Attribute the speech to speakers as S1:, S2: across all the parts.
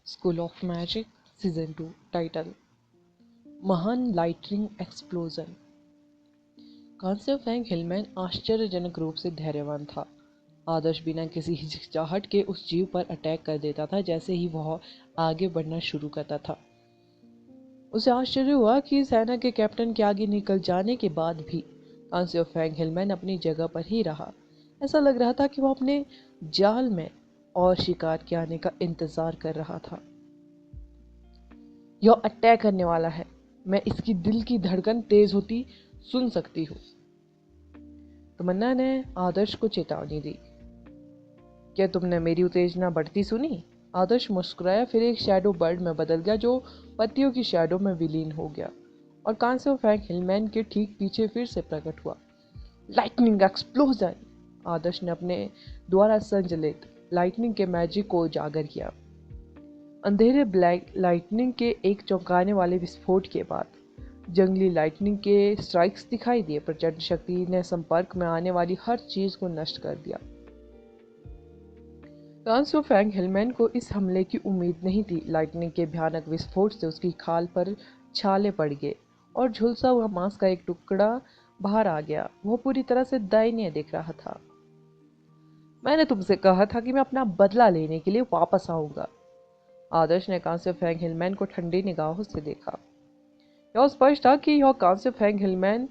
S1: School of magic season 2 title महान lightning explosion. कांस्य Fang Hillman आश्चर्यजनक रूप से धैर्यवान था। आदर्श बिना किसी हिचकिचाहट के उस जीव पर अटैक कर देता था जैसे ही वह आगे बढ़ना शुरू करता था। उसे आश्चर्य हुआ कि सेना के कैप्टन के आगे निकल जाने के बाद भी कांस्य फैंग हिलमैन अपनी जगह पर ही रहा। ऐसा लग रहा था कि वह अपने जाल में और शिकार के आने का इंतजार कर रहा था। यह अटैक करने वाला है, मैं इसकी दिल की धड़कन तेज होती सुन सकती हूँ। तमन्ना ने आदर्श को चेतावनी दी। क्या तुमने मेरी उत्तेजना बढ़ती सुनी? आदर्श मुस्कुराया, फिर एक शैडो बर्ड में बदल गया जो पत्तियों की शैडो में विलीन हो गया और कांस्य फैंग हिलमैन के ठीक पीछे फिर से प्रकट हुआ। Lightning explosion! आदर्श ने अपने द्वारा संचालित लाइटनिंग के मैजिक को उजागर किया। अंधेरे ब्लैक लाइटनिंग के एक चौंकाने वाले विस्फोट के बाद जंगली लाइटनिंग के स्ट्राइक्स दिखाई दिए। प्रचंड शक्ति ने संपर्क में आने वाली हर चीज को नष्ट कर दिया। कांस्य फैंग हिलमैन को इस हमले की उम्मीद नहीं थी। लाइटनिंग के भयानक विस्फोट से उसकी खाल पर छाले पड़ गए और झुलसा हुआ मांस का एक टुकड़ा बाहर आ गया। वह पूरी तरह से दयनीय दिख रहा था। मैंने तुमसे कहा था कि मैं अपना बदला लेने के लिए वापस आऊंगा। आदर्श ने कांस्य फैंग हिलमैन को ठंडी निगाहों से देखा। यह स्पष्ट था कि यह कांस्य फैंग हिलमैन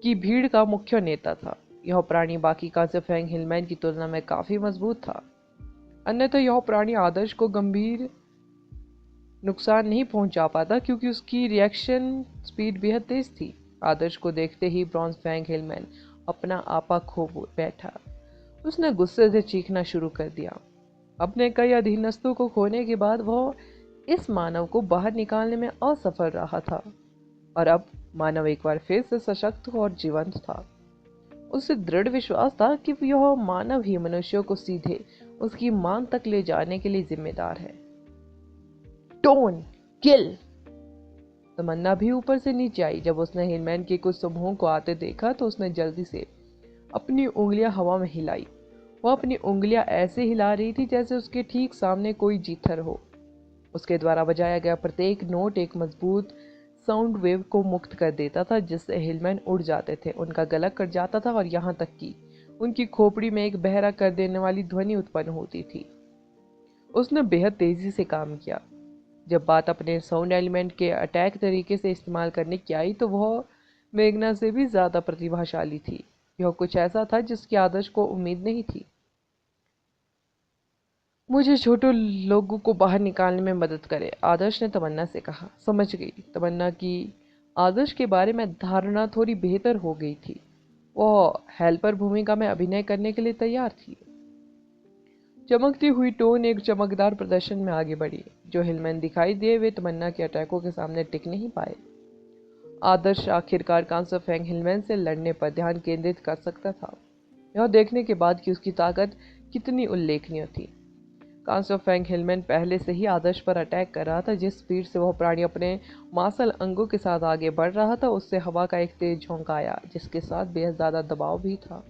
S1: की भीड़ का मुख्य नेता था। यह प्राणी बाकी कांस्य फैंग हिलमैन की तुलना में काफी मजबूत था, अन्यथा यह प्राणी आदर्श को गंभीर नुकसान नहीं पहुंचा पाता क्योंकि उसकी रिएक्शन स्पीड बेहद तेज थी। आदर्श को देखते ही ब्रॉन्ज फैंग हिलमैन अपना आपा खो बैठा। उसने गुस्से से चीखना शुरू कर दिया। अपने कई अधीनस्थों को खोने के बाद वह इस मानव को बाहर निकालने में असफल रहा था और अब मानव एक बार फिर से सशक्त और जीवंत था। उसे दृढ़ विश्वास था कि यह मानव ही मनुष्यों को सीधे उसकी मान तक ले जाने के लिए जिम्मेदार है। टोन किल! तमन्ना भी ऊपर से नीचे आई। जब उसने हिलमैन के कुछ समूहों को आते देखा तो उसने जल्दी से अपनी उंगलियां हवा में हिलाई। वह अपनी उंगलियां ऐसे हिला रही थी जैसे उसके ठीक सामने कोई जीथर हो। उसके द्वारा बजाया गया प्रत्येक नोट एक मजबूत साउंड वेव को मुक्त कर देता था जिससे हिलमैन उड़ जाते थे, उनका गला कट जाता था और यहाँ तक कि उनकी खोपड़ी में एक बहरा कर देने वाली ध्वनि उत्पन्न होती थी। उसने बेहद तेजी से काम किया। जब बात अपने साउंड एलिमेंट के अटैक तरीके से इस्तेमाल करने की आई तो वह मेघना से भी ज्यादा प्रतिभाशाली थी। यह कुछ ऐसा था जिसकी आदर्श को उम्मीद नहीं थी। मुझे छोटे लोगों को बाहर निकालने में मदद करे, आदर्श ने तमन्ना से कहा। समझ गई। तमन्ना की आदर्श के बारे में धारणा थोड़ी बेहतर हो गई थी। वह हेल्पर भूमिका में अभिनय करने के लिए तैयार थी। चमकती हुई टोन एक चमकदार प्रदर्शन में आगे बढ़ी। जो हिलमैन दिखाई दिए वे तमन्ना के अटैकों के सामने टिक नहीं पाए। आदर्श आखिरकार कांस्य फैंग हिलमैन से लड़ने पर ध्यान केंद्रित कर सकता था, यह देखने के बाद कि उसकी ताकत कितनी उल्लेखनीय थी। कांस्य फैंग हिलमैन पहले से ही आदर्श पर अटैक कर रहा था। जिस स्पीड से वह प्राणी अपने मार्शल अंगों के साथ आगे बढ़ रहा था उससे हवा का एक तेज झोंका आया जिसके साथ बेहद ज्यादा दबाव भी था।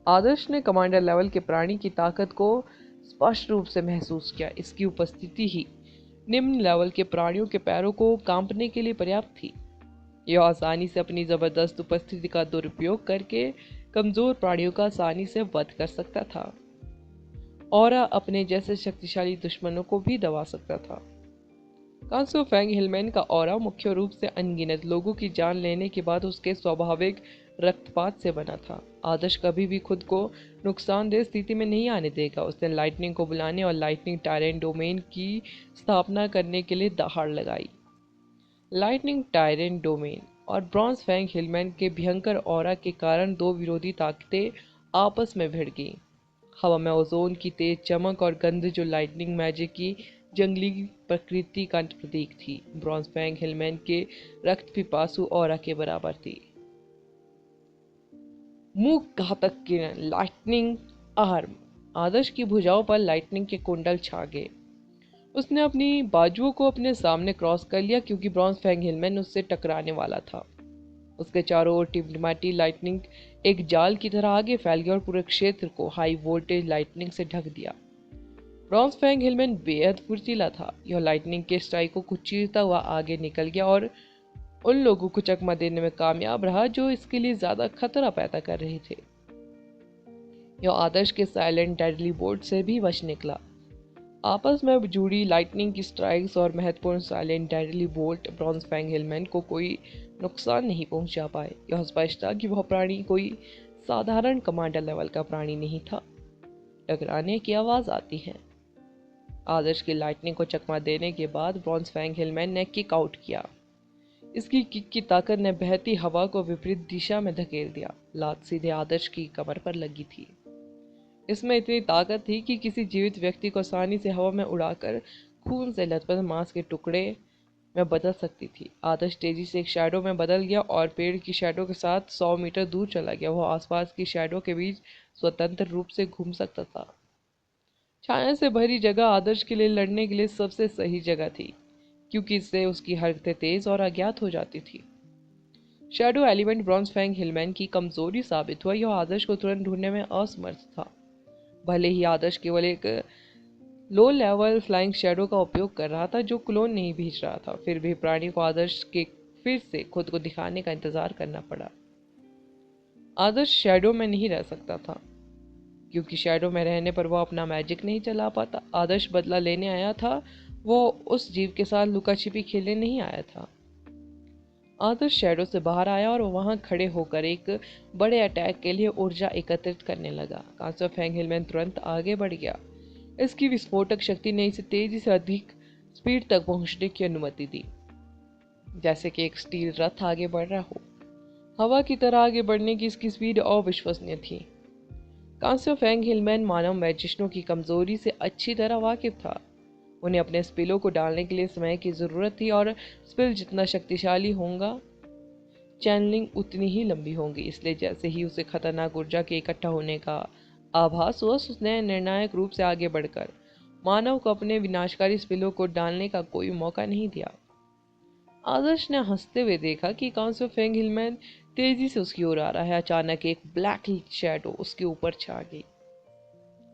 S1: आदर्श ने कमांडर लेवल के प्राणी की ताकत को स्पष्ट रूप से महसूस किया। इसकी उपस्थिति ही निम्न लेवल के प्राणियों के पैरों को कांपने के लिए पर्याप्त थी। यह आसानी से अपनी जबरदस्त उपस्थिति का दुरुपयोग करके कमजोर प्राणियों का आसानी से वध कर सकता था और अपने जैसे शक्तिशाली दुश्मनों को भी दबा सकता था। कांसो फैंग हिलमैन का ऑरा मुख्य रूप से अनगिनत लोगों की जान लेने के बाद उसके स्वाभाविक रक्तपात से बना था। आदर्श कभी भी खुद को नुकसानदेह स्थिति में नहीं आने देगा। उसने लाइटनिंग को बुलाने और लाइटनिंग टायरेंट डोमेन की स्थापना करने के लिए दहाड़ लगाई। लाइटनिंग टायरेंट डोमेन और ब्रॉन्ज फैंग हिलमैन के भयंकर ऑरा के कारण दो विरोधी ताकतें आपस में भिड़ गईं। हवा में ओजोन की तेज चमक और गंध जो लाइटनिंग मैजिक की जंगली प्रकृति का प्रतीक थी, ब्रॉन्ज फैंग हिलमैन के रक्त पिपासु ऑरा के बराबर थी। मुंह घातक किरण, लाइटनिंग आर्म! आदर्श की भुजाओं पर लाइटनिंग के कुंडल छा गए। उसने अपनी बाजुओं को अपने सामने क्रॉस कर लिया क्योंकि ब्रॉन्ज फैंग हिलमैन उससे टकराने वाला था। उसके चारों ओर टिमटिमाती लाइटनिंग एक जाल की तरह आगे फैल गया और पूरे क्षेत्र को हाई वोल्टेज लाइटनिंग से ढक दिया। ब्रॉन्ज फैंग हिलमैन बेहद फुर्तीला था। यह लाइटनिंग के स्ट्राइक को चीरता हुआ आगे निकल गया और उन लोगों को चकमा देने में कामयाब रहा जो इसके लिए ज्यादा खतरा पैदा कर रहे थे। यह आदर्श के साइलेंट डेडली बोल्ट से भी बच निकला। आपस में जुड़ी लाइटनिंग की स्ट्राइक्स और महत्वपूर्ण silent deadly bolt bronze fang Hillman को कोई नुकसान नहीं पहुंचा पाए। यह स्पष्ट था कि वह प्राणी कोई साधारण कमांडर लेवल का प्राणी नहीं था। टकराने की आवाज आती है। आदर्श की लाइटनिंग को चकमा देने के बाद ब्रॉन्ज फैंग हिलमैन ने किक आउट किया। इसकी किक की ताकत ने बहती हवा को विपरीत दिशा में धकेल दिया। लात सीधे आदर्श की कमर पर लगी थी। इसमें इतनी ताकत थी कि किसी जीवित व्यक्ति को आसानी से हवा में उड़ाकर खून से लथपथ मांस के टुकड़े में बदल सकती थी। आदर्श तेजी से एक शैडो में बदल गया और पेड़ की शैडो के साथ 100 मीटर दूर चला गया। वह आसपास की शैडो के बीच स्वतंत्र रूप से घूम सकता था। छाया से भरी जगह आदर्श के लिए लड़ने के लिए सबसे सही जगह थी, क्योंकि इससे उसकी हरकतें तेज और अज्ञात हो जाती थी। Shadow element bronze fang Hillman की कमजोरी साबित हुआ। यह आदर्श को तुरंत ढूंढने में असमर्थ था। भले ही आदर्श केवल एक लो लेवल फ्लाइंग शैडो का उपयोग कर रहा था जो क्लोन नहीं भेज रहा था, फिर भी प्राणी को आदर्श के फिर से खुद को दिखाने का इंतजार करना पड़ा। आदर्श शैडो में नहीं रह सकता था, क्योंकि शैडो में रहने पर वह अपना मैजिक नहीं चला पाता। आदर्श बदला लेने आया था, वो उस जीव के साथ लुका छिपी खेलने नहीं आया था। आदर्श शैडो से बाहर आया और वहां खड़े होकर एक बड़े अटैक के लिए ऊर्जा एकत्रित करने लगा। कांसो फैंग हिलमैन तुरंत आगे बढ़ गया। इसकी विस्फोटक शक्ति ने इसे तेजी से अधिक स्पीड तक पहुंचने की अनुमति दी, जैसे कि एक स्टील रथ आगे बढ़ रहा हो। हवा की तरह आगे बढ़ने की इसकी स्पीड अविश्वसनीय थी। कांसो फैंग हिलमैन मानव मैजिशियनों की कमजोरी से अच्छी तरह वाकिफ था। उन्हें अपने स्पिलों को डालने के लिए समय की जरूरत थी और स्पिल जितना शक्तिशाली होगा, चैनलिंग उतनी ही लंबी होगी। इसलिए जैसे ही उसे खतरनाक ऊर्जा के इकट्ठा होने का आभास हुआ, उसने निर्णायक रूप से आगे बढ़कर मानव को अपने विनाशकारी स्पिलों को डालने का कोई मौका नहीं दिया। आदर्श ने हंसते हुए देखा कि कांसो फैंग हिलमैन तेजी से उसकी ओर आ रहा है। अचानक एक ब्लैक शैडो उसके ऊपर छा गई।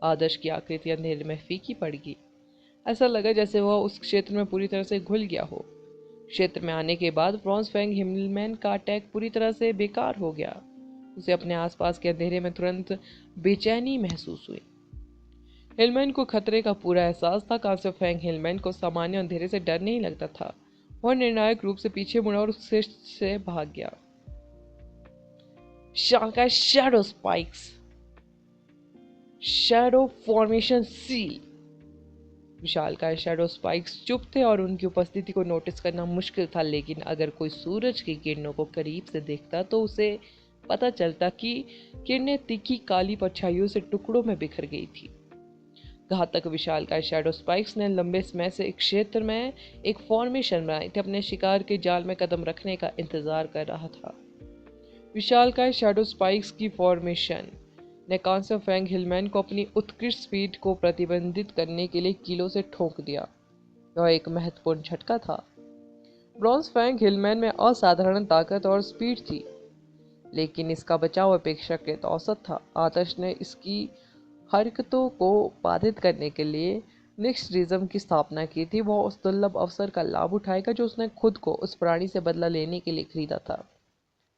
S1: आदर्श की आकृति अंधेरे में फीकी पड़ गई। ऐसा लगा जैसे वह उस क्षेत्र में पूरी तरह से घुल गया हो। क्षेत्र में आने के बाद ब्रॉन्ज फैंग हिलमैन का अटैक पूरी तरह से बेकार हो गया। उसे अपने आसपास के अंधेरे में तुरंत बेचैनी महसूस हुई। हिलमैन को खतरे का पूरा एहसास था। कांसो फैंग हिलमैन को सामान्य अंधेरे से डर नहीं लगता था। वह निर्णायक रूप से पीछे मुड़ा और उससे से भाग गया। शांकाई shadow spikes, shadow formation seal. विशालकाय शैडो स्पाइक्स चुप थे और उनकी उपस्थिति को नोटिस करना मुश्किल था, लेकिन अगर कोई सूरज की किरणों को करीब से देखता तो उसे पता चलता कि किरणें तीखी काली परछाइयों से टुकड़ों में बिखर गई थी। घातक विशालकाय शैडो स्पाइक्स ने लंबे समय से एक क्षेत्र में एक फॉर्मेशन बनाई थी, अपने शिकार के जाल में कदम रखने का इंतजार कर रहा था। विशालकाय शैडो स्पाइक्स की फॉर्मेशन ने कांसो फैंग हिलमैन को अपनी उत्कृष्ट स्पीड को प्रतिबंधित करने के लिए कीलों से ठोक दिया। यह एक महत्वपूर्ण झटका था। ब्रॉन्ज फैंग हिलमैन में असाधारण ताकत और स्पीड थी, लेकिन इसका बचाव अपेक्षाकृत औसत था। आदर्श ने इसकी हरकतों को बाधित करने के लिए निक्सरिज्म की स्थापना की थी। वह उस दुर्लभ अवसर का लाभ उठाएगा जो उसने खुद को उस प्राणी से बदला लेने के लिए खरीदा था,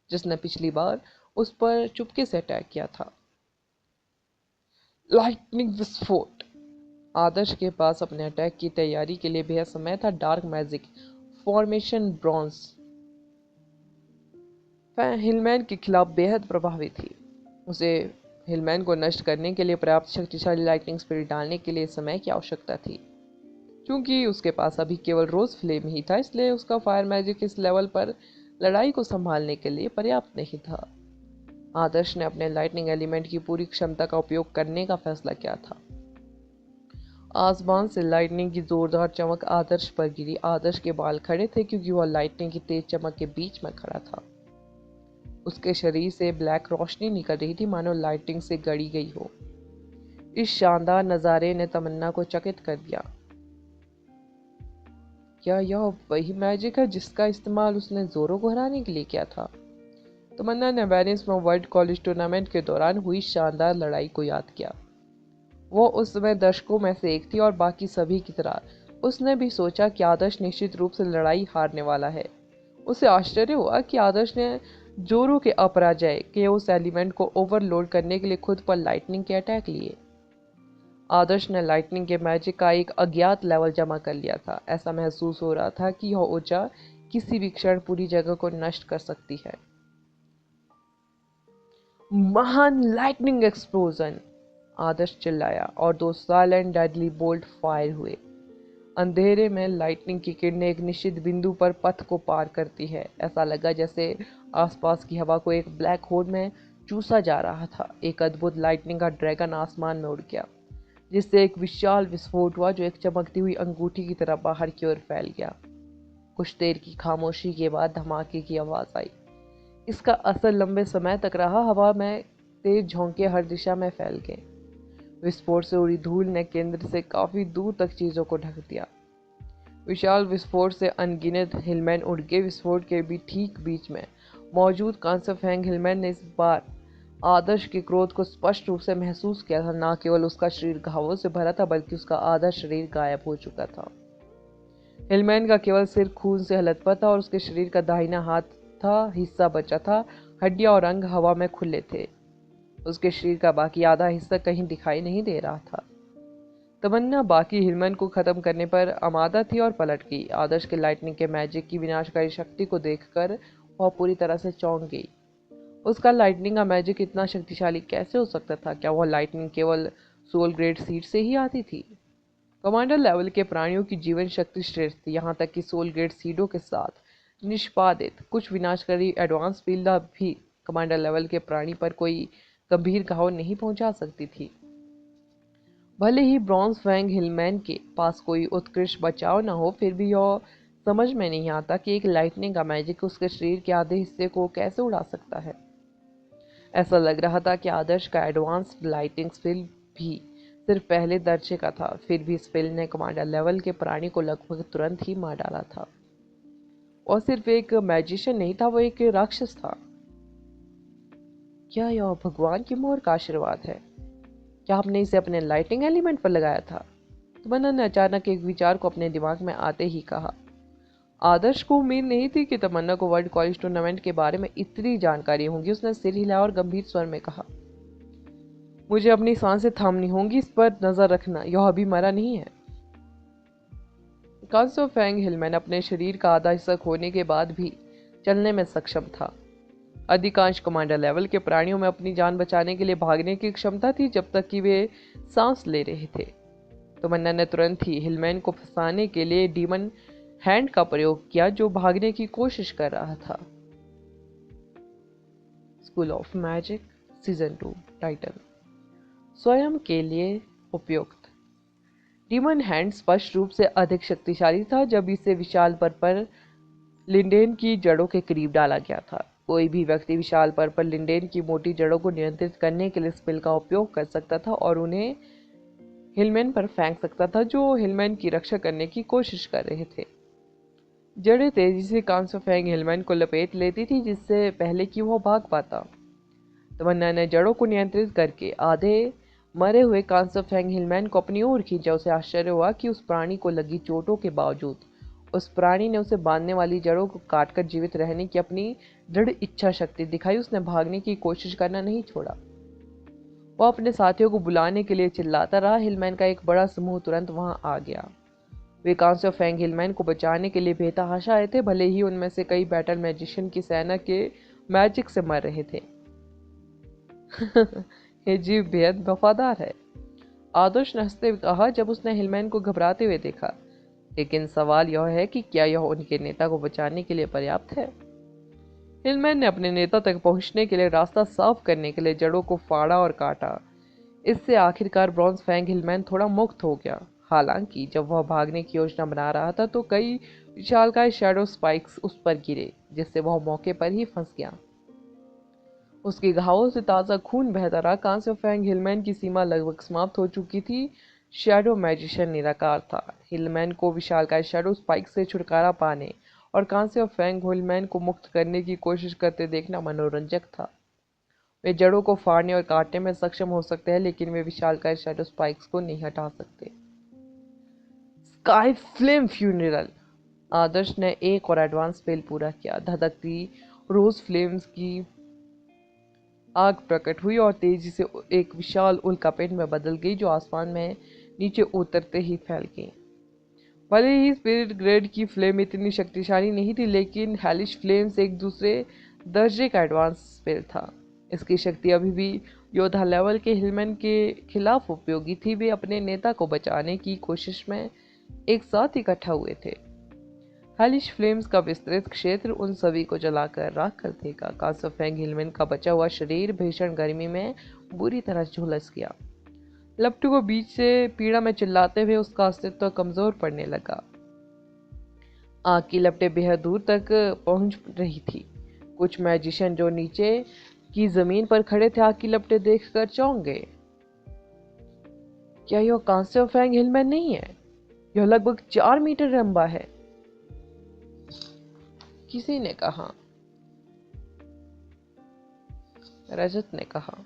S1: जिसने पिछली बार उस पर चुपके से अटैक किया था। लाइटनिंग विस्फोट। आदर्श के पास अपने अटैक की तैयारी के लिए बेहद समय था। Dark magic formation bronze Hillman के खिलाफ बेहद प्रभावी थी। उसे हिलमैन को नष्ट करने के लिए पर्याप्त शक्तिशाली लाइटनिंग स्पिरिट डालने के लिए समय की आवश्यकता थी। क्योंकि उसके पास अभी केवल रोज फ्लेम ही था, इसलिए उसका फायर मैजिक इस लेवल पर लड़ाई को संभालने के लिए पर्याप्त नहीं था। आदर्श ने अपने लाइटनिंग एलिमेंट की पूरी क्षमता का उपयोग करने का फैसला किया था। आसमान से लाइटनिंग की जोरदार चमक आदर्श पर गिरी। आदर्श के बाल खड़े थे क्योंकि वह लाइटनिंग की तेज चमक के बीच में खड़ा था। उसके शरीर से ब्लैक रोशनी निकल रही थी, मानो लाइटिंग से गड़ी गई हो। इस शानदार नजारे ने तमन्ना को चकित कर दिया। क्या यह वही मैजिक है जिसका इस्तेमाल उसने जोरो को हराने के लिए किया था? तमन्ना ने वेनिस में वर्ल्ड कॉलेज टूर्नामेंट के दौरान हुई शानदार लड़ाई को याद किया। वो उस समय दर्शकों में से एक थी और बाकी सभी की तरह उसने भी सोचा कि आदर्श निश्चित रूप से लड़ाई हारने वाला है। उसे आश्चर्य हुआ कि आदर्श ने जोरू के अपराजय के उस एलिमेंट को ओवरलोड करने के लिए खुद पर लाइटनिंग के अटैक लिए। आदर्श ने लाइटनिंग के मैजिक का एक अज्ञात लेवल जमा कर लिया था। ऐसा महसूस हो रहा था कि यह ऊर्जा किसी भी क्षण पूरी जगह को नष्ट कर सकती है। महान लाइटनिंग एक्सप्लोजन! आदर्श चिल्लाया और दो साइलेंट डेडली बोल्ट फायर हुए। अंधेरे में लाइटनिंग की किरणें एक निश्चित बिंदु पर पथ को पार करती है। ऐसा लगा जैसे आसपास की हवा को एक ब्लैक होल में चूसा जा रहा था। एक अद्भुत लाइटनिंग का ड्रैगन आसमान में उड़ गया, जिससे एक विशाल विस्फोट हुआ जो एक चमकती हुई अंगूठी की तरह बाहर की ओर फैल गया। कुछ देर की खामोशी के बाद धमाके की आवाज आई। इसका असर लंबे समय तक रहा। हवा में तेज झोंके हर दिशा में फैल गए। विस्फोट से उड़ी धूल ने केंद्र से काफी दूर तक चीजों को ढक दिया। विशाल विस्फोट से अनगिनत हिलमैन उड़ गए। विस्फोट के भी ठीक बीच में मौजूद कांसेफेंग हिलमैन ने इस बार आदर्श के क्रोध को स्पष्ट रूप से महसूस किया था। न केवल उसका शरीर घावों से भरा था, बल्कि उसका आधा शरीर गायब हो चुका था। हिलमैन का केवल सिर खून से लथपथ था और उसके शरीर का दाहिना हाथ था हिस्सा बचा था। हड्डियां और अंग हवा में खुले थे। उसके शरीर का बाकी आधा हिस्सा कहीं दिखाई नहीं दे रहा था। तमन्ना बाकी हिलमैन को खत्म करने पर आमादा थी और पलट गई। आदर्श के लाइटनिंग के मैजिक की विनाशकारी शक्ति को देखकर वह पूरी तरह से चौंक गई। उसका लाइटनिंग का मैजिक इतना शक्तिशाली कैसे हो सकता था? क्या वह लाइटनिंग केवल सोल ग्रेड सीड से ही आती थी? कमांडर लेवल के प्राणियों की जीवन शक्ति श्रेष्ठ थी, यहाँ तक कि सोल ग्रेड सीडों के साथ निष्पादित कुछ विनाशकारी एडवांस फील्ड भी कमांडर लेवल के प्राणी पर कोई गंभीर घाव नहीं पहुंचा सकती थी। भले ही ब्रॉन्ज फैंग हिलमैन के पास कोई उत्कृष्ट बचाव न हो, फिर भी यह समझ में नहीं आता कि एक लाइटनिंग का मैजिक उसके शरीर के आधे हिस्से को कैसे उड़ा सकता है। ऐसा लग रहा था कि आदर्श का एडवांस्ड लाइटिंग स्किल भी सिर्फ पहले दर्जे का था। फिर भी इस फिल्म ने कमांडर लेवल के प्राणी को लगभग तुरंत ही मार डाला था। और सिर्फ एक मैजिशियन नहीं था, वो एक राक्षस था। क्या यह भगवान की मोहर का आशीर्वाद है? क्या आपने इसे अपने लाइटिंग एलिमेंट पर लगाया था? तमन्ना ने अचानक एक विचार को अपने दिमाग में आते ही कहा। आदर्श को उम्मीद नहीं थी कि तमन्ना को वर्ल्ड कॉलेज टूर्नामेंट के बारे में इतनी जानकारी होगी। उसने सिर हिलाया और गंभीर स्वर में कहा, मुझे अपनी सांसें थामनी होंगी। इस पर नजर रखना, यह अभी मरा नहीं है। कांसो फैंग हिलमैन अपने शरीर का आधा हिस्सा खोने के बाद भी चलने में सक्षम था। अधिकांश कमांडर लेवल के प्राणियों में अपनी जान बचाने के लिए भागने की क्षमता थी जब तक कि वे सांस ले रहे थे। तमन्ना ने तुरंत ही हिलमैन को फंसाने के लिए डीमन हैंड का प्रयोग किया, जो भागने की कोशिश कर रहा था। School of magic season 2 title स्वयं के लिए उपयुक्त। डीमन हैंड स्पष्ट रूप से अधिक शक्तिशाली था जब इसे विशाल पर लिंडेन की जड़ों के करीब डाला गया था। कोई भी व्यक्ति विशाल पर लिंडेन की मोटी जड़ों को नियंत्रित करने के लिए स्पेल का उपयोग कर सकता था और उन्हें हिलमैन पर फेंक सकता था, जो हिलमैन की रक्षा करने की कोशिश कर रहे थे। जड़ें तेजी से कांसोफैंग हिलमैन को लपेट लेती थी, जिससे पहले कि वह भाग पाता। तमन्ना ने जड़ों को नियंत्रित करके आधे मरे हुए कांसोफैंग हिलमैन को अपनी ओर खींचा। उसे आश्चर्य हुआ कि उस प्राणी को लगी चोटों के बावजूद उस प्राणी ने उसे बांधने वाली जड़ों को काटकर जीवित रहने की अपनी दृढ़ इच्छा शक्ति दिखाई। उसने भागने की कोशिश करना नहीं छोड़ा। वह अपने साथियों को बुलाने के लिए चिल्लाता रहा। हिलमैन का एक बड़ा समूह तुरंत वहां आ गया। वे कांसोफैंग हिलमैन को बचाने के लिए बेतहाशा आए थे, भले ही उनमें से कई बैटल मैजिशियन की सेना के मैजिक से मर रहे थे। ये जीव बेहद वफादार है, आदर्श ने हंसते हुए कहा जब उसने हिलमैन को घबराते हुए देखा। लेकिन सवाल यह है कि क्या यह उनके नेता को बचाने के लिए पर्याप्त है? हिलमैन ने अपने नेता तक पहुंचने के लिए रास्ता साफ करने के लिए जड़ों को फाड़ा और काटा। इससे आखिरकार ब्रॉन्ज फैंग हिलमैन थोड़ा मुक्त हो गया। हालांकि जब वह भागने की योजना बना रहा था तो कई विशालकाय शैडो स्पाइक्स उस पर गिरे, जिससे वह मौके पर ही फंस गया। उसके घावों से ताज़ा खून बहता रहा। कांस्य फैंग हिलमैन की सीमा लगभग समाप्त हो चुकी थी। शैडो मैजिशियन निराकार था। हिलमैन को विशालकाय शैडो स्पाइक से छुटकारा पाने और कांस्य फैंग हिलमैन को मुक्त करने की कोशिश करते देखना मनोरंजक था। वे जड़ों को फाड़ने और काटने में सक्षम हो सकते हैं, लेकिन वे विशालकाय शैडो स्पाइक्स को नहीं हटा सकते। Sky flame funeral. आदर्श ने एक और एडवांस स्पेल पूरा किया। धधकती रोज फ्लेम्स की आग प्रकट हुई और तेजी से एक विशाल उल्कापिंड में बदल गई, जो आसमान में नीचे उतरते ही फैल गई। भले ही स्पिरिट ग्रेड की फ्लेम इतनी शक्तिशाली नहीं थी, लेकिन हेलिश फ्लेम्स एक दूसरे दर्जे का एडवांस स्पेल था। इसकी शक्ति अभी भी योद्धा लेवल के हिलमैन के खिलाफ उपयोगी थी। वे अपने नेता को बचाने की कोशिश में एक साथ इकट्ठा हुए थे। हेलिश फ्लेम्स का विस्तृत क्षेत्र उन सभी को जलाकर राख कर देगा। कांसोफेंग हिलमैन का बचा हुआ शरीर भीषण गर्मी में बुरी तरह झुलस गया। लपटू को बीच से पीड़ा में चिल्लाते हुए उसका अस्तित्व कमजोर पड़ने लगा। आग की लपटें बेहद दूर तक पहुंच रही थी। कुछ मैजिशियन जो नीचे की जमीन पर खड़े थे, आग की लपटें देखकर चौंक गए। क्या यह कांसोफेंग हिलमैन नहीं है? यह लगभग 4 मीटर लंबा है, किसी ने कहा। रजत ने कहा,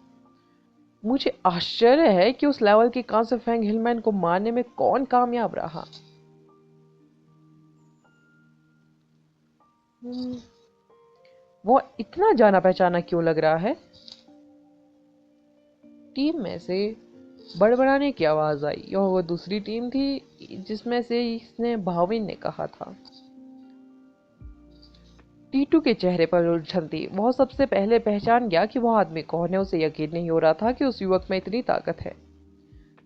S1: मुझे आश्चर्य है कि उस लेवल के कांसोफेंग हिलमैन को मारने में कौन कामयाब रहा। वो इतना जाना पहचाना क्यों लग रहा है? टीम में से बड़बड़ाने की आवाज आई। यह वो दूसरी टीम थी जिसमें से इसने भाविन ने कहा था। टीटू के चेहरे पर उलझन थी। वह सबसे पहले पहचान गया कि वह आदमी कौन है। उसे यकीन नहीं हो रहा था कि उस युवक में इतनी ताकत है।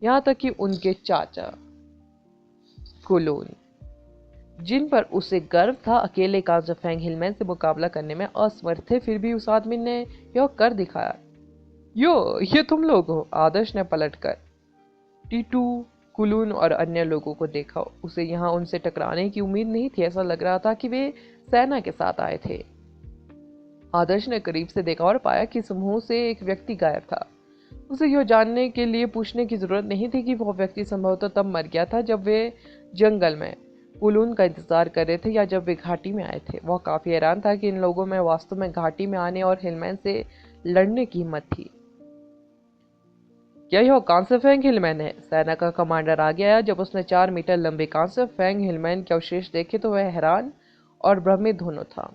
S1: यहाँ तक कि उनके चाचा कुलून, जिन पर उसे गर्व था, अकेले कांसोफेंग हिलमैन से मुकाबला करने में असमर्थ थे। फिर भी उस आदमी ने यह कर दिखाया। ये तुम लोग हो? आदर्श ने पलटकर टीटू, कुलून और अन्य लोगों को देखा। उसे यहाँ उनसे टकराने की उम्मीद नहीं थी। ऐसा लग रहा था कि वे सेना के साथ आए थे। आदर्श ने करीब से देखा और पाया कि समूह से एक व्यक्ति गायब था। उसे यह जानने के लिए पूछने की जरूरत नहीं थी कि वह व्यक्ति संभवतः तब मर गया था जब वे जंगल में कुलून का इंतजार कर रहे थे, या जब वे घाटी में आए थे। वह काफी हैरान था कि इन लोगों में वास्तव में घाटी में आने और हिलमैन से लड़ने की हिम्मत थी। क्या यह कांसोफेंग हिलमैन है? सेना का कमांडर आगे आया। जब उसने 4 मीटर लंबे कांसोफेंग हिलमैन के अवशेष देखे तो वह हैरान और भ्रमित दोनों था।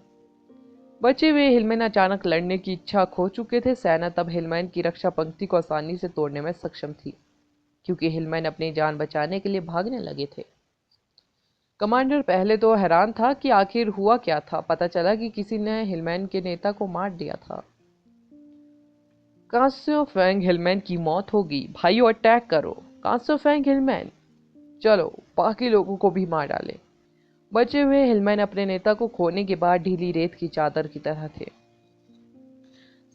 S1: बचे हुए हिलमैन अचानक लड़ने की इच्छा खो चुके थे। सेना तब हिलमैन की रक्षा पंक्ति को आसानी से तोड़ने में सक्षम थी, क्योंकि हिलमैन अपनी जान बचाने के लिए भागने लगे थे। कमांडर पहले तो हैरान था कि आखिर हुआ क्या था। पता चला कि किसी ने हिलमैन के नेता को मार दिया था। कांसोफेंग हिलमैन की मौत होगी। भाइयों, अटैक करो। कांसोफेंग हिलमैन, चलो बाकी लोगों को भी मार डाले। बचे हुए हिलमैन अपने नेता को खोने के बाद ढीली रेत की चादर की तरह थे।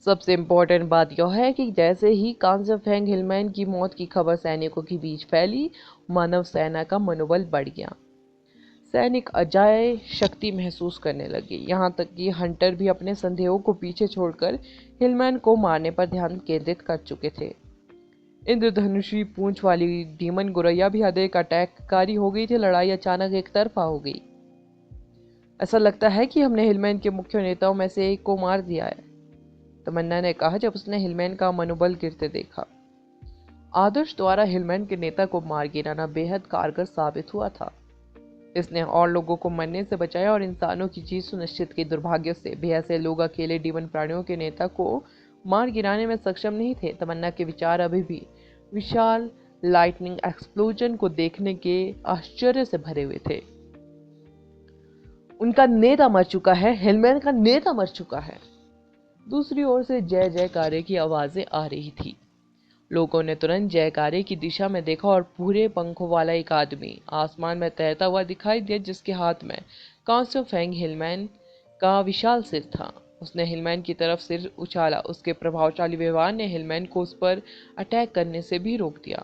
S1: सबसे इम्पोर्टेंट बात यह है कि जैसे ही कांसोफेंग हिलमैन की मौत की खबर सैनिकों के बीच फैली, मानव सेना का मनोबल बढ़ गया। सैनिक अजाय शक्ति महसूस करने लगे। यहाँ तक कि हंटर भी अपने संदेहों को पीछे छोड़कर हिलमैन को मारने पर ध्यान केंद्रित कर चुके थे। इंद्रधनुषी पूंछ वाली डीमन गुरैया भी अधिक अटैककारी हो गई थी। लड़ाई अचानक एक तरफा हो गई। ऐसा लगता है कि हमने हिलमैन के मुख्य नेताओं में से एक को मार दिया है, तमन्ना ने कहा जब उसने हिलमैन का मनोबल गिरते देखा। आदर्श द्वारा हिलमैन के नेता को मार गिराना बेहद कारगर साबित हुआ था। इसने और लोगों को मरने से बचाया और इंसानों की जीत सुनिश्चित की। दुर्भाग्य से बेहद से लोग अकेले डीमन प्राणियों के नेता को मार गिराने में सक्षम नहीं थे। तमन्ना के विचार अभी भी विशाल लाइटनिंग एक्सप्लोजन को देखने के आश्चर्य से भरे हुए थे। उनका नेता मर चुका है, हिलमैन का नेता मर चुका है। दूसरी ओर से जय जयकारे की आवाजें आ रही थी। लोगों ने तुरंत जयकारे की दिशा में देखा और पूरे पंखों वाला एक आदमी आसमान में तैरता हुआ दिखाई दिया, जिसके हाथ में कांसोफेंग हिलमैन का विशाल सिर था। उसने हिलमैन की तरफ सिर उछाला। उसके प्रभावशाली व्यवहार ने हिलमैन को उस पर अटैक करने से भी रोक दिया।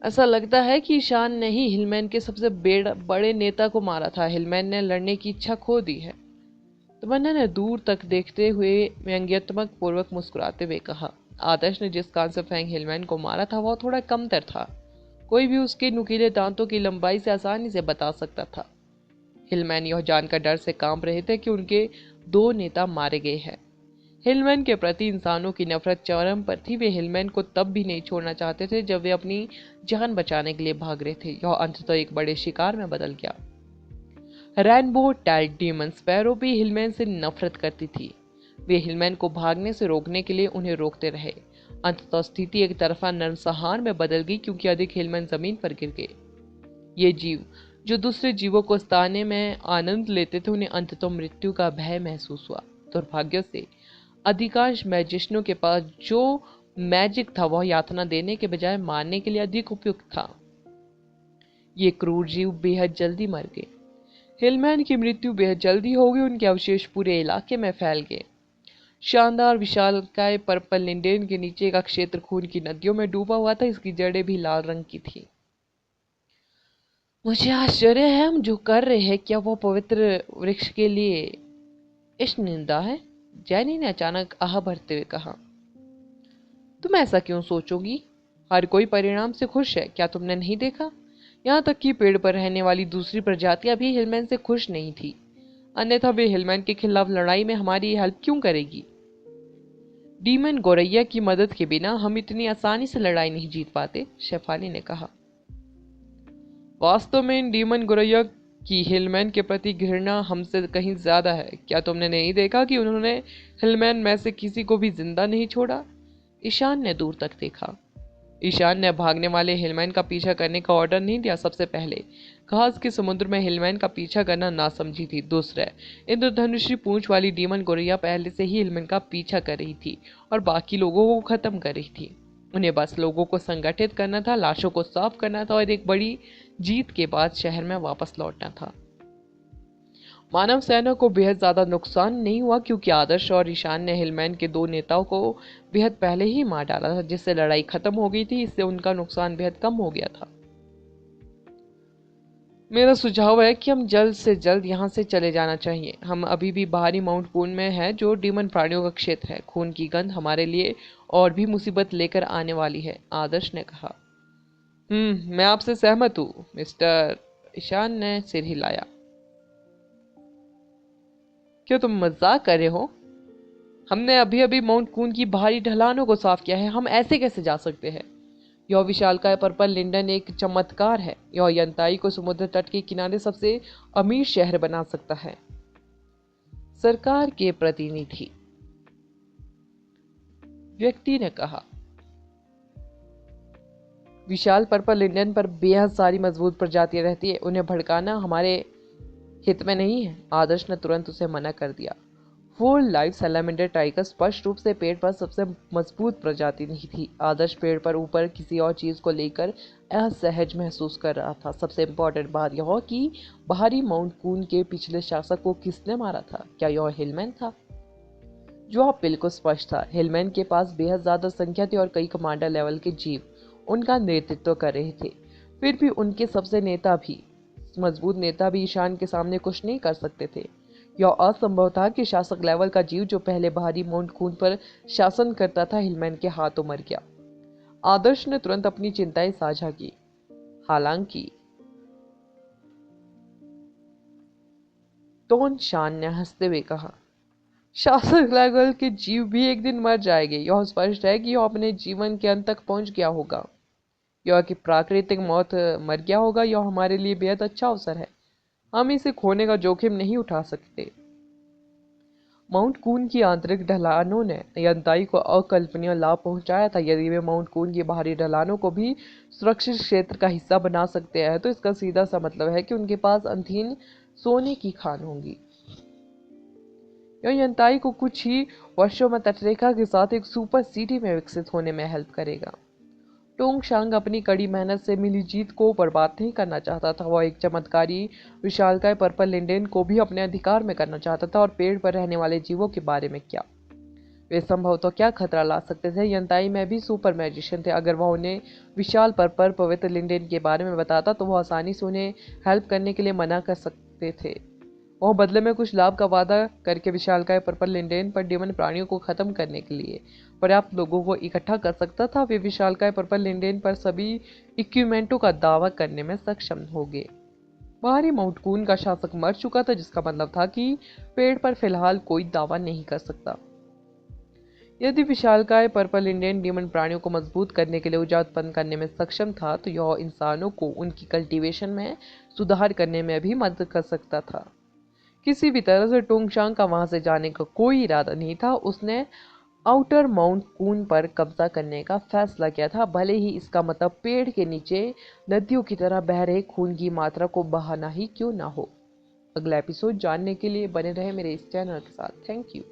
S1: ऐसा लगता है कि ईशान ने ही हिलमैन के सबसे बड़े नेता को मारा था। हिलमैन ने लड़ने की इच्छा खो दी है। तमन्ना ने दूर तक देखते हुए व्यंग्यात्मक पूर्वक मुस्कुराते हुए कहा। आदर्श ने जिस कांसोफेंग हिलमैन को मारा था वह थोड़ा कमतर था। कोई भी उसके नुकीले दांतों की लंबाई से आसानी से बता सकता था। हिलमैन यह जानकर डर से कांप रहे थे कि उनके 2 नेता मारे गए हैं। हिलमैन के प्रति इंसानों की नफरत चरम पर थी। वे हिलमैन को तब भी नहीं छोड़ना चाहते थे जब वे अपनी जान बचाने के लिए भाग रहे थे। यह अंततः एक बड़े शिकार में बदल गया। रेनबो टेल्ड डीमन स्पैरो भी हिलमैन से नफरत करती थी। वे हिलमैन को भागने से रोकने के लिए उन्हें रोकते रहे। अंततः स्थिति एक तरफा नरसंहार में बदल गई क्योंकि अधिक हिलमैन जमीन पर गिर गए। ये जीव जो दूसरे जीवों को सताने में आनंद लेते थे, उन्हें अंततः मृत्यु का भय महसूस हुआ। दुर्भाग्य से अधिकांश मैजिशियनों के पास जो मैजिक था वह यातना देने के बजाय मारने के लिए अधिक उपयुक्त था। ये क्रूर जीव बेहद जल्दी मर गए। हिलमैन की मृत्यु बेहद जल्दी हो गई। उनके अवशेष पूरे इलाके में फैल गए। शानदार विशालकाय पर्पल लिंडेन के नीचे का क्षेत्र खून की नदियों में डूबा हुआ था। इसकी जड़ें भी लाल रंग की थी। मुझे आश्चर्य है हम जो कर रहे हैं, क्या वो पवित्र वृक्ष के लिए इस निंदा है? जैनी ने अचानक आह भरते हुए कहा। तुम ऐसा क्यों सोचोगी? हर कोई परिणाम से खुश है। क्या तुमने नहीं देखा? यहाँ तक कि पेड़ पर रहने वाली दूसरी प्रजातियां भी हिलमैन से खुश नहीं थी। अन्यथा वे हिलमैन के खिलाफ लड़ाई में हमारी हेल्प क्यों करेगी? डीमन गौरैया की मदद के बिना हम इतनी आसानी से लड़ाई नहीं जीत पाते, शेफाली ने कहा। वास्तव में इन डीमन गौरैया की हिलमैन के प्रति घृणा हमसे कहीं ज्यादा है। क्या तुमने नहीं देखा कि उन्होंने हिलमैन में से किसी को भी जिंदा नहीं छोड़ा? ईशान ने दूर तक देखा। ईशान ने भागने वाले हिलमैन का पीछा करने का ऑर्डर नहीं दिया। सबसे पहले घास के समुद्र में हिलमैन का पीछा करना नासमझी थी। दूसरे, इंद्रधनुषी पूंछ वाली डीमन गौरैया पहले से ही हिलमैन का पीछा कर रही थी और बाकी लोगों को खत्म कर रही थी। उन्हें बस लोगों को संगठित करना था, लाशों को साफ करना था और एक बड़ी जीत के बाद शहर में वापस लौटना था। मानव सेना को बेहद ज्यादा नुकसान नहीं हुआ क्योंकि आदर्श और ईशान ने हिलमैन के दो नेताओं को बेहद पहले ही मार डाला था, जिससे लड़ाई खत्म हो गई थी। इससे उनका नुकसान बेहद कम हो गया था। मेरा सुझाव है कि हम जल्द से जल्द यहाँ से चले जाना चाहिए। हम अभी भी बाहरी माउंट कून में हैं, जो डीमन प्राणियों का क्षेत्र है। खून की गंध हमारे लिए और भी मुसीबत लेकर आने वाली है, आदर्श ने कहा। मैं आपसे सहमत हूँ, मिस्टर। ईशान ने सिर हिलाया। क्या तुम मजाक कर रहे हो? हमने अभी अभी माउंट कून की बाहरी ढलानों को साफ किया है। हम ऐसे कैसे जा सकते हैं? यह विशालकाय पर्पल लिंडन एक चमत्कार है। यह यंताई को समुद्र तट के किनारे सबसे अमीर शहर बना सकता है। सरकार के प्रतिनिधि व्यक्ति ने कहा। विशाल पर्पल लिंडन पर बेहद सारी मजबूत प्रजातियां रहती है। उन्हें भड़काना हमारे हित में नहीं है, आदर्श ने तुरंत उसे मना कर दिया। फुल लाइफ सैलामेंडर टाइगर स्पष्ट रूप से पेड़ पर सबसे मजबूत प्रजाति नहीं थी। आदर्श पेड़ पर ऊपर किसी और चीज को लेकर असहज महसूस कर रहा था। सबसे इम्पोर्टेंट बात यह कि बाहरी माउंट कून के पिछले शासक को किसने मारा था? क्या यह हिलमैन था? जवाब बिल्कुल स्पष्ट था। हिलमैन के पास बेहद ज्यादा संख्या थी और कई कमांडर लेवल के जीव उनका नेतृत्व कर रहे थे। फिर भी उनके सबसे मजबूत नेता भी ईशान के सामने कुछ नहीं कर सकते थे। यह असंभव था कि शासक लेवल का जीव जो पहले बाहरी माउंट कून पर शासन करता था, हिलमैन के हाथों मर गया। आदर्श ने तुरंत अपनी चिंताएं साझा की। हालांकि तोन शान ने हंसते हुए कहा, शासक लेवल के जीव भी एक दिन मर जाएंगे। यह स्पष्ट है कि यह अपने जीवन के अंत तक पहुंच गया होगा। यह कि प्राकृतिक मौत मर गया होगा। यह हमारे लिए बेहद अच्छा अवसर है। हम इसे खोने का जोखिम नहीं उठा सकते। माउंट कून की आंतरिक ढलानों ने यंताई को अकल्पनीय लाभ पहुंचाया था। यदि वे माउंट कून की बाहरी ढलानों को भी सुरक्षित क्षेत्र का हिस्सा बना सकते हैं, तो इसका सीधा सा मतलब है कि उनके पास अंधीन सोने की खान होंगी। यह यंताई को कुछ ही वर्षों में तटरेखा के साथ एक सुपर सिटी में विकसित होने में हेल्प करेगा। टोंगशांग अपनी कड़ी मेहनत से मिली जीत को बर्बाद नहीं करना चाहता था। वह एक चमत्कारी विशालकाय पर्पल लिंडेन को भी अपने अधिकार में करना चाहता था। और पेड़ पर रहने वाले जीवों के बारे में क्या? वे संभव तो क्या खतरा ला सकते थे? यंताई में भी सुपर मैजिशियन थे। अगर वह उन्हें विशाल पर्पल पवित्र लिंडेन के बारे में बताता तो वह आसानी से उन्हें हेल्प करने के लिए मना कर सकते थे। वह बदले में कुछ लाभ का वादा करके विशालकाय पर्पल लिंडेन पर डीमन प्राणियों को खत्म करने के लिए पर्याप्त लोगों को इकट्ठा कर सकता था। वे विशालकाय पर्पल लिंडेन पर सभी इक्विपमेंटों का दावा करने में सक्षम हो गए। बाहरी माउंट कून का शासक मर चुका था, जिसका मतलब था कि पेड़ पर फिलहाल कोई दावा नहीं कर सकता। यदि विशालकाय पर्पल इंडियन डीमन प्राणियों को मजबूत करने के लिए ऊर्जा उत्पन्न करने में सक्षम था, तो यह इंसानों को उनकी कल्टीवेशन में सुधार करने में भी मदद कर सकता था। किसी भी तरह से टोंगशांग का वहां से जाने का कोई इरादा नहीं था। उसने आउटर माउंट कून पर कब्जा करने का फैसला किया था, भले ही इसका मतलब पेड़ के नीचे नदियों की तरह बह रहे खून की मात्रा को बहाना ही क्यों ना हो। अगला एपिसोड जानने के लिए बने रहे मेरे इस चैनल के साथ। Thank you.